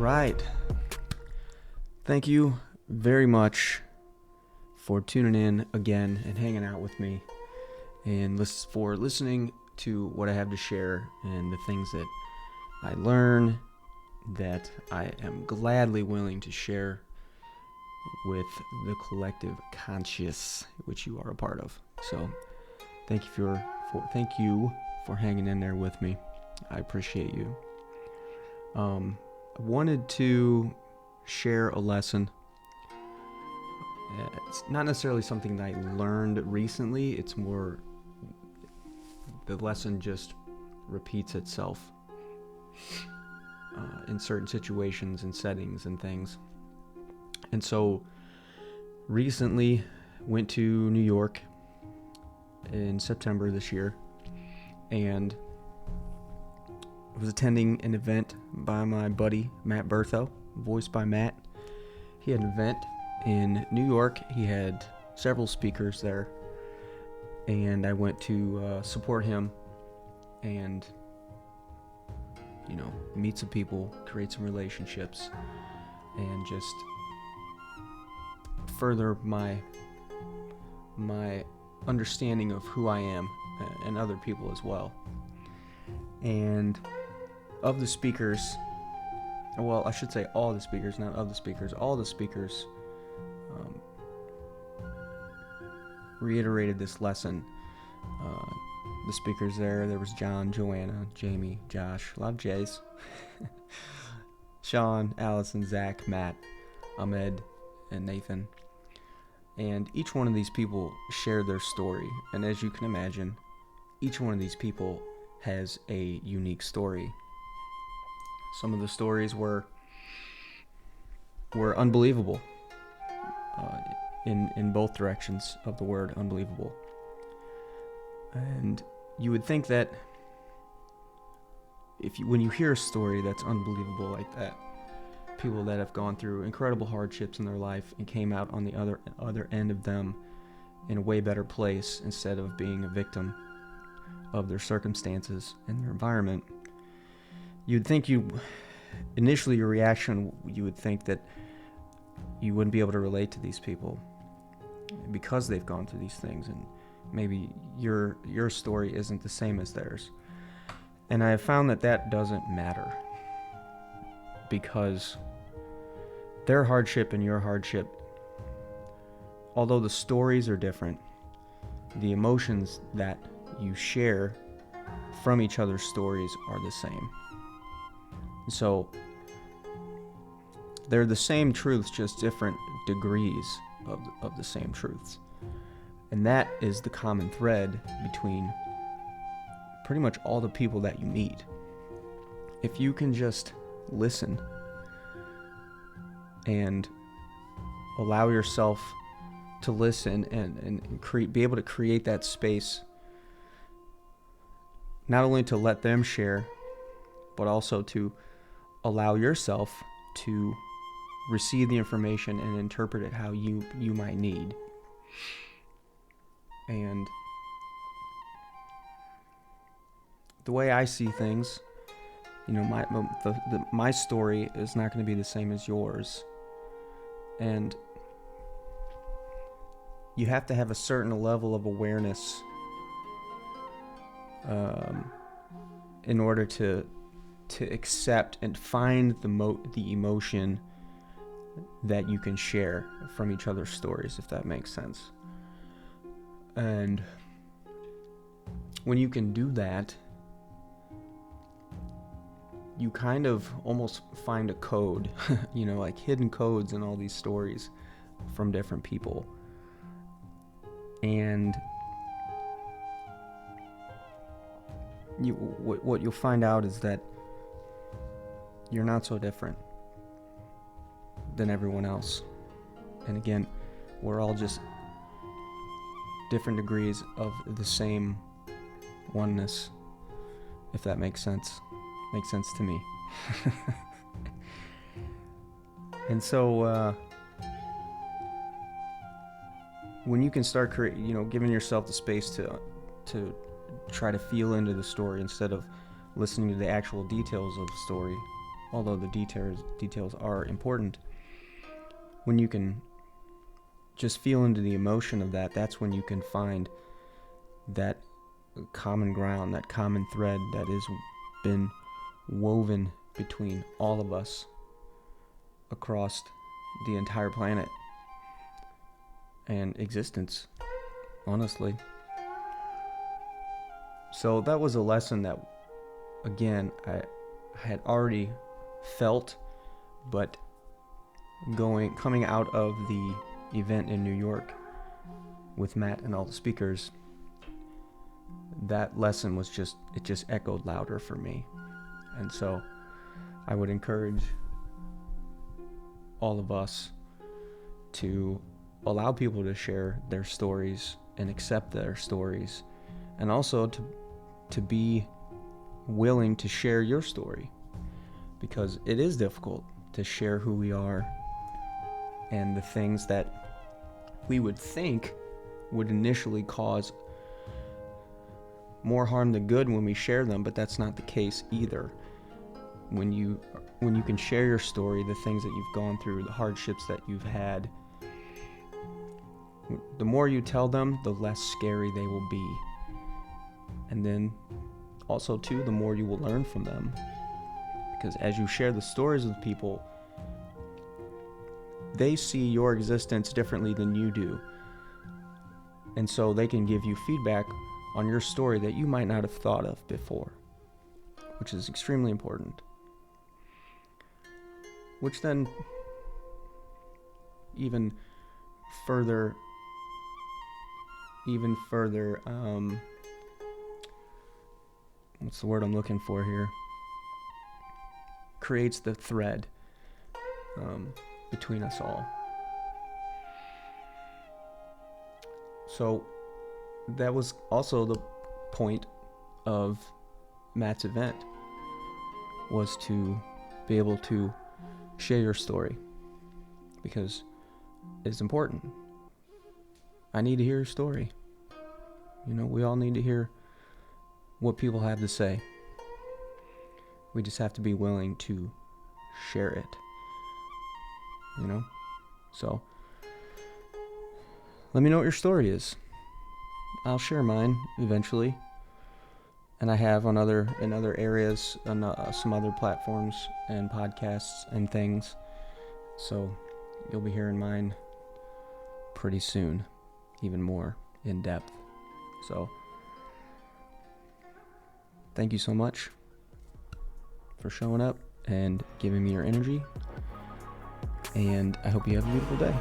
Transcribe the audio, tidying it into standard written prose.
right. Thank you very much for tuning in again and hanging out with me and for listening to what I have to share and the things that I learn that I am gladly willing to share with the collective conscious, which you are a part of. So thank you for hanging in there with me. I appreciate you. I wanted to share a lesson. It's not necessarily something that I learned recently. It's more the lesson just repeats itself in certain situations and settings and things. And so recently went to New York in September this year and was attending an event by my buddy Matt Bertho, voiced by Matt. He had an event in New York. He had several speakers there, and I went to support him and meet some people, create some relationships, and just further my understanding of who I am and other people as well. And of the speakers, well, I should say all the speakers, not of the speakers, all the speakers reiterated this lesson. The speakers there was John, Joanna, Jamie, Josh, a lot of J's, Sean, Allison, Zach, Matt, Ahmed, and Nathan. And each one of these people shared their story. And as you can imagine, each one of these people has a unique story. Some of the stories were unbelievable in both directions of the word unbelievable. And you would think that when you hear a story that's unbelievable like that, people that have gone through incredible hardships in their life and came out on the other end of them in a way better place instead of being a victim of their circumstances and their environment, you'd think initially your reaction, you would think that you wouldn't be able to relate to these people because they've gone through these things, and maybe your story isn't the same as theirs. And I have found that doesn't matter, because their hardship and your hardship, although the stories are different, the emotions that you share from each other's stories are the same. So they're the same truths, just different degrees of the same truths. And that is the common thread between pretty much all the people that you meet. If you can just listen and allow yourself to listen and be able to create that space, not only to let them share, but also to allow yourself to receive the information and interpret it how you might need. And the way I see things, my story is not going to be the same as yours. And you have to have a certain level of awareness in order to accept and find the emotion that you can share from each other's stories, if that makes sense. And when you can do that, you kind of almost find a code, like hidden codes in all these stories from different people. And what you'll find out is that you're not so different than everyone else. And again, we're all just different degrees of the same oneness, if that makes sense. Makes sense to me. And so when you can start giving yourself the space to try to feel into the story instead of listening to the actual details of the story, although the details are important, when you can just feel into the emotion of that, that's when you can find that common ground, that common thread that has been woven between all of us across the entire planet and existence, honestly. So that was a lesson that, again, I had already felt, but coming out of the event in New York with Matt and all the speakers, that lesson was just echoed louder for me. And so I would encourage all of us to allow people to share their stories and accept their stories, and also to be willing to share your story, because it is difficult to share who we are and the things that we would think would initially cause more harm than good when we share them, but that's not the case either. When you can share your story, the things that you've gone through, the hardships that you've had, the more you tell them, the less scary they will be. And then also too, the more you will learn from them, because as you share the stories with people, they see your existence differently than you do, and so they can give you feedback on your story that you might not have thought of before, which is extremely important. Which then even further what's the word I'm looking for here? Creates the thread between us all. So that was also the point of Matt's event, was to be able to share your story, because it's important. I need to hear your story. We all need to hear what people have to say. We just have to be willing to share it. So let me know what your story is. I'll share mine eventually, and I have in other areas, on some other platforms and podcasts and things. So you'll be hearing mine pretty soon, even more in depth. So thank you so much for showing up and giving me your energy, and I hope you have a beautiful day.